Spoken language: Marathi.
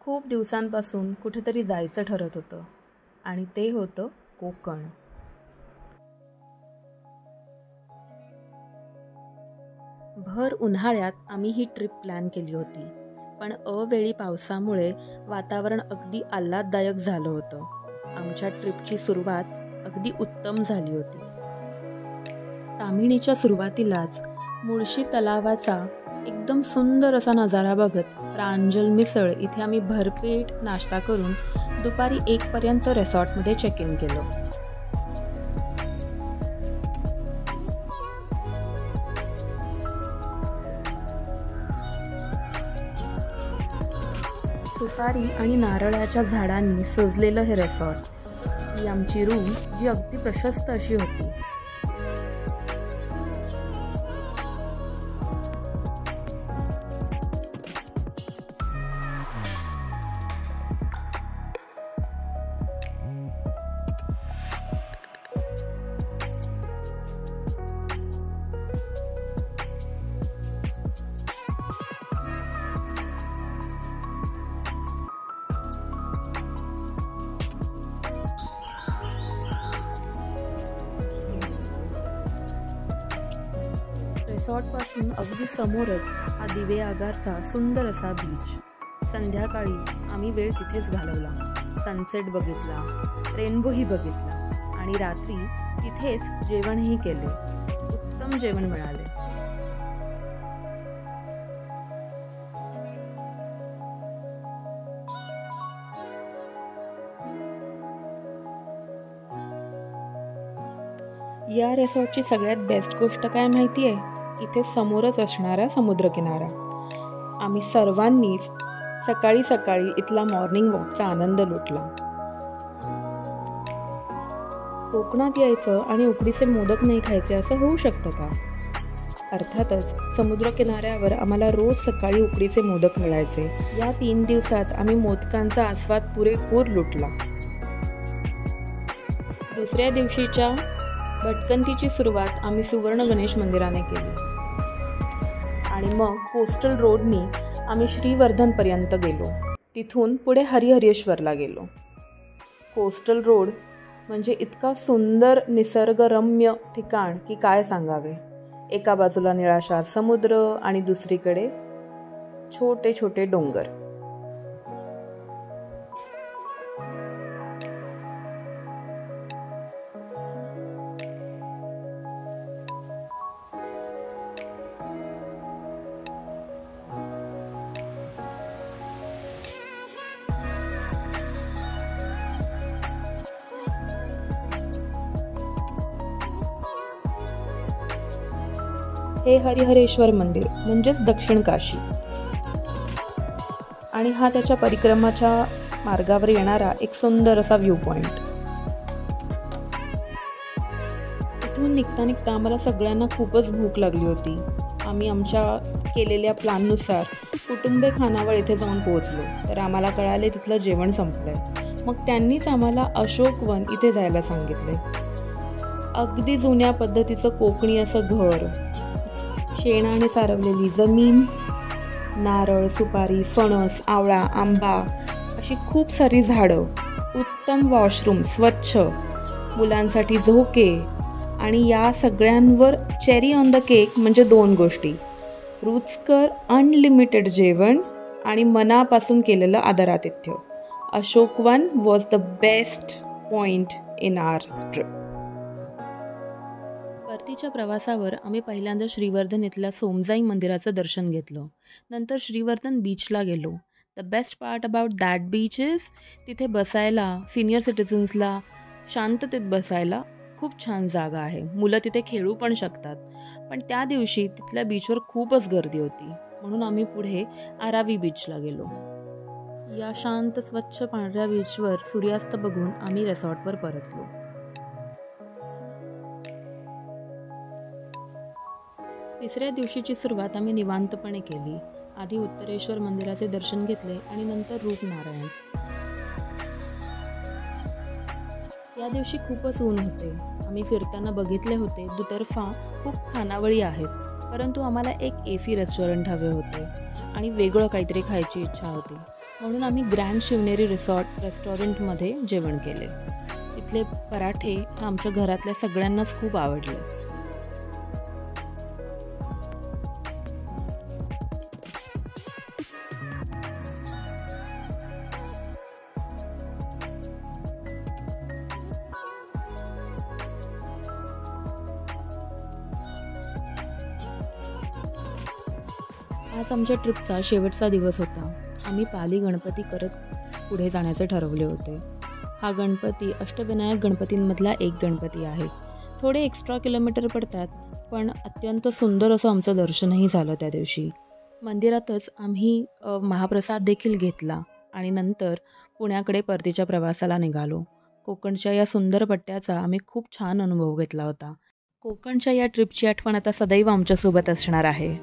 खूप दिवसांपासून कुठेतरी जायचं ठरत होतं आणि ते होतं कोकण. भर उन्हाळ्यात आम्ही ही ट्रिप प्लॅन केली होती, पण अवेळी पावसामुळे वातावरण अगदी आल्हाददायक झालं होतं. आमच्या ट्रिपची सुरुवात अगदी उत्तम झाली होती. ताम्हिणीच्या सुरुवातीलाच मुळशी तलावाचा एकदम सुंदर असा नजारा बघत प्रांजल मिसळ इथे आम्ही भरपेट नाश्ता करून दुपारी 1 पर्यंत रिसॉर्टमध्ये चेक इन केलं. सुपारी आणि नारळाच्या झाडांनी सजलेलं हे रिसॉर्ट. ही आमची रूम जी अगदी प्रशस्त अशी होती. रिसॉर्टपासून अगदी समोरच हा दिवे आगारचा सुंदर असा बीच. संध्याकाळी आम्ही वेळ तिथेच घालवला. सनसेट बघितला, रेनबोही बघितला आणि रात्री तिथेच जेवणही केले. उत्तम जेवण मिळाले. या रिसॉर्टची सगळ्यात बेस्ट गोष्ट काय माहिती आहे? इथे समोरच असणारा समुद्रकिनारा. आम्ही सर्वांनीच सकाळी सकाळी इथला मॉर्निंग वॉकचा आनंद लुटला. कोकणात यायचं आणि उकडीचे मोदक नाही खायचे असं होऊ शकतं का? अर्थातच समुद्रकिनाऱ्यावर आम्हाला रोज सकाळी उकडीचे मोदक मिळायचे. या 3 दिवसात आम्ही मोदकांचा आस्वाद पुरेपूर लुटला. दुसऱ्या दिवशीच्या भटकंतीची सुरुवात आम्ही सुवर्ण गणेश मंदिराने केली आणि मग कोस्टल रोडनी आम्ही श्रीवर्धनपर्यंत गेलो. तिथून पुढे हरिहरेश्वरला गेलो. कोस्टल रोड म्हणजे इतका सुंदर निसर्गरम्य ठिकाण की काय सांगावे. एका बाजूला निळाशार समुद्र आणि दुसरीकडे छोटे छोटे डोंगर. हे हरिहरेश्वर मंदिर म्हणजेच दक्षिण काशी आणि हा त्याच्या परिक्रमाच्या मार्गावर येणारा एक सुंदर असा व्ह्यू पॉइंट. इथून निघता आम्हाला सगळ्यांना खूपच भूक लागली होती. आम्ही आमच्या केलेल्या प्लॅननुसार कुटुंबे खानावळ इथे जाऊन पोहोचलो तर आम्हाला कळाले तिथलं जेवण संपलंय. मग त्यांनीच आम्हाला अशोकवन इथे जायला सांगितले. अगदी जुन्या पद्धतीचं कोकणी असं घर, शेणाने सारवलेली जमीन, नारळ, सुपारी, फणस, आवळा, आंबा अशी खूप सारी झाडं, उत्तम वॉशरूम, स्वच्छ, मुलांसाठी झोके आणि या सगळ्यांवर चेरी ऑन द केक म्हणजे 2 गोष्टी: रुचकर अनलिमिटेड जेवण आणि मनापासून केलेलं आदरातिथ्य. Ashokvan was the best point in our trip. परतीच्या प्रवासावर आम्ही पहिल्यांदा श्रीवर्धन इथल्या सोमजाई मंदिराचं दर्शन घेतलं. नंतर श्रीवर्धन बीचला गेलो. The best part about that beach is तिथे बसायला, सिनियर सिटिझन्सला शांततेत बसायला खूप छान जागा आहे. मुलं तिथे खेळू पण शकतात. पण त्या दिवशी तिथल्या बीचवर खूपच गर्दी होती म्हणून आम्ही पुढे आरावी बीचला गेलो. या शांत स्वच्छ पांढऱ्या बीचवर सूर्यास्त बघून आम्ही रिसॉर्टवर परतलो. तिसऱ्या दिवशीची सुरुवात आम्ही निवांतपणे केली. आधी उत्तरेश्वर मंदिराचे दर्शन घेतले आणि नंतर रूपनारायण. या दिवशी खूपच ऊन होते. आम्ही फिरताना बघितले होते दुतर्फा खूप खानावळी आहेत, परंतु आम्हाला एक AC रेस्टॉरंट हवे होते आणि वेगळं काहीतरी खायची इच्छा होती. म्हणून आम्ही ग्रँड शिवनेरी रेस्टॉरंटमध्ये जेवण केले. तिथले पराठे आमच्या घरातल्या सगळ्यांनाच खूप आवडले. आज आमच्या ट्रिपचा शेवटचा दिवस होता. आम्ही पाली गणपती करत पुढे जाण्याचे ठरवले होते. हा गणपती अष्टविनायक गणपतींमधला एक गणपती आहे. थोडे एक्स्ट्रा किलोमीटर पडतात, पण अत्यंत सुंदर असं आमचं दर्शनही झालं त्या दिवशी. मंदिरातच आम्ही महाप्रसाद देखील घेतला आणि नंतर पुण्याकडे परतीच्या प्रवासाला निघालो. कोकणच्या या सुंदर पट्ट्याचा आम्ही खूप छान अनुभव घेतला होता. कोकणच्या या ट्रिपची आठवण आता सदैव आमच्यासोबत असणार आहे.